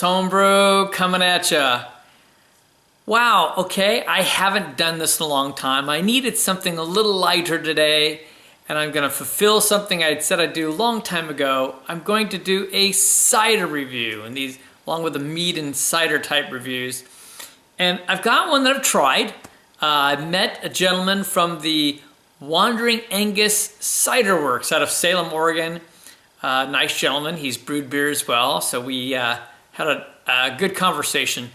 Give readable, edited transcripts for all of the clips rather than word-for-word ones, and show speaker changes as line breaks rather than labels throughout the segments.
Homebrew coming at ya. Wow, okay, I haven't done this in a long time. I needed something a little lighter today, and I'm gonna fulfill something I said I'd do a long time ago. I'm going to do a cider review, and these, along with the mead and cider type reviews. And I've got one that I've tried. I met a gentleman from the Wandering Aengus Ciderworks out of Salem, Oregon. Nice gentleman, he's brewed beer as well, so we had a good conversation,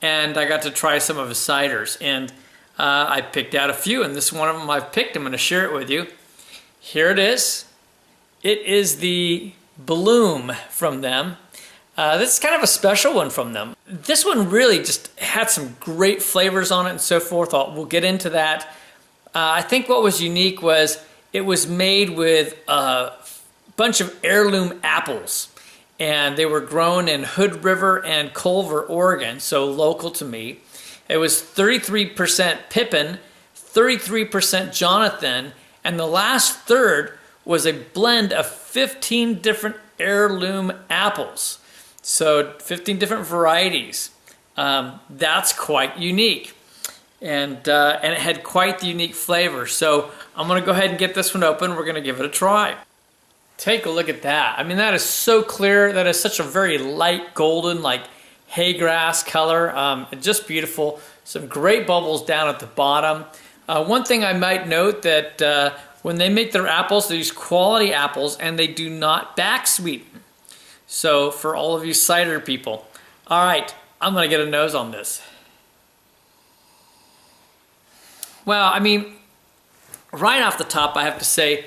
and I got to try some of his ciders, and I picked out a few, and this is one of them I've picked. I'm going to share it with you. Here it is. It is the Bloom from them. This is kind of a special one from them. This one really just had some great flavors on it and so forth. We'll get into that. I think what was unique was it was made with a bunch of heirloom apples, and they were grown in Hood River and Culver, Oregon, so local to me. It was 33% Pippin, 33% Jonathan, and the last third was a blend of 15 different heirloom apples. So 15 different varieties. That's quite unique. And it had quite the unique flavor. So I'm gonna go ahead and get this one open. We're gonna give it a try. Take a look at that. I mean, that is so clear. That is such a very light golden, like hay grass color. Just beautiful. Some great bubbles down at the bottom. One thing I might note that when they make their apples, they use quality apples, and they do not back sweeten. So for all of you cider people. All right, I'm gonna get a nose on this. Well, I mean, right off the top, I have to say,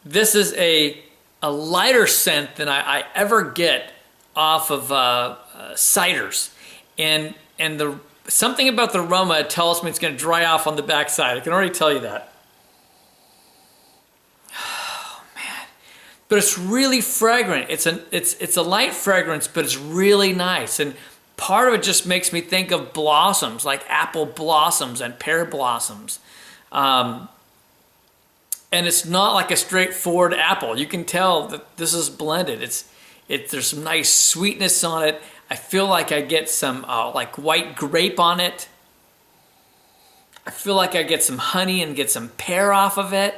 this is a lighter scent than I ever get off of ciders. And something about the aroma tells me it's going to dry off on the backside. I can already tell you that. Oh, man. But it's really fragrant. It's a light fragrance, but it's really nice. And part of it just makes me think of blossoms, like apple blossoms and pear blossoms. And it's not like a straightforward apple. You can tell that this is blended. There's some nice sweetness on it. I feel like I get some like white grape on it. I feel like I get some honey and get some pear off of it.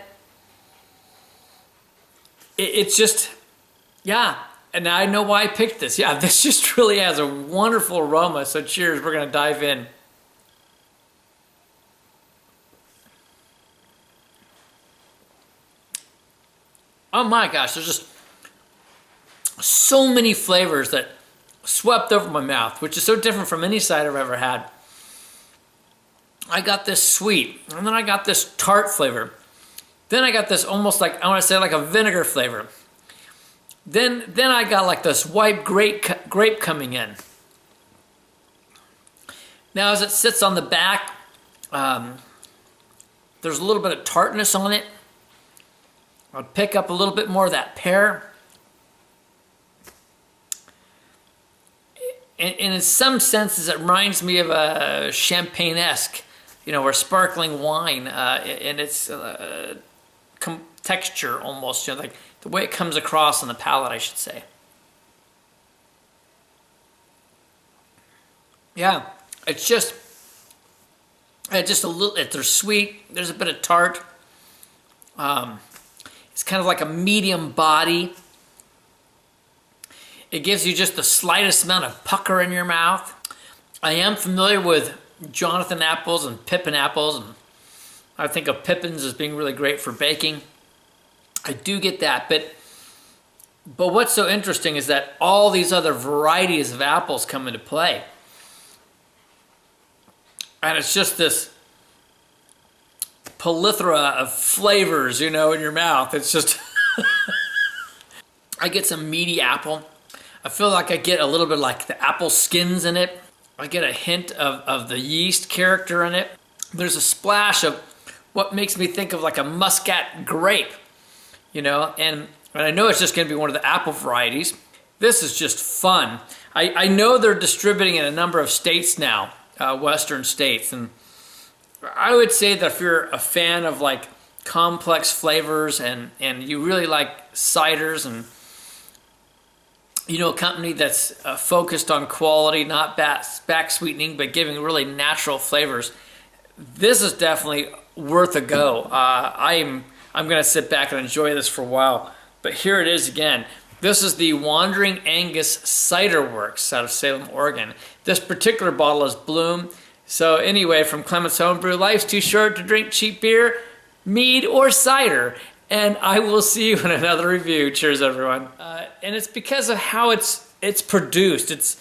It's just, yeah. And now I know why I picked this. Yeah, this just really has a wonderful aroma. So cheers, we're gonna dive in. Oh my gosh, there's just so many flavors that swept over my mouth, which is so different from any cider I've ever had. I got this sweet, and then I got this tart flavor. Then I got this almost like, I want to say like a vinegar flavor. Then I got like this white grape coming in. Now as it sits on the back, there's a little bit of tartness on it. I'll pick up a little bit more of that pear. And in some senses, it reminds me of a champagne-esque, you know, or sparkling wine in its texture almost, you know, like the way it comes across on the palate, I should say. Yeah, it's just a little, they're sweet, there's a bit of tart. It's kind of like a medium body. It gives you just the slightest amount of pucker in your mouth. I am familiar with Jonathan apples and Pippin apples, and I think of Pippins as being really great for baking. I do get that, but what's so interesting is that all these other varieties of apples come into play. And it's just this plethora of flavors, you know, in your mouth. It's just, I get some meaty apple. I feel like I get a little bit like the apple skins in it. I get a hint of the yeast character in it. There's a splash of what makes me think of like a muscat grape, you know, and I know it's just going to be one of the apple varieties. This is just fun. I know they're distributing in a number of states now, Western states, and I would say that if you're a fan of like complex flavors and you really like ciders and a company that's focused on quality, not back sweetening, but giving really natural flavors, this is definitely worth a go. I'm going to sit back and enjoy this for a while. But here it is again. This is the Wandering Aengus Ciderworks out of Salem, Oregon. This particular bottle is Bloom. So anyway, from Clement's Homebrew, life's too short to drink cheap beer, mead, or cider. And I will see you in another review. Cheers, everyone. And it's because of how it's produced. It's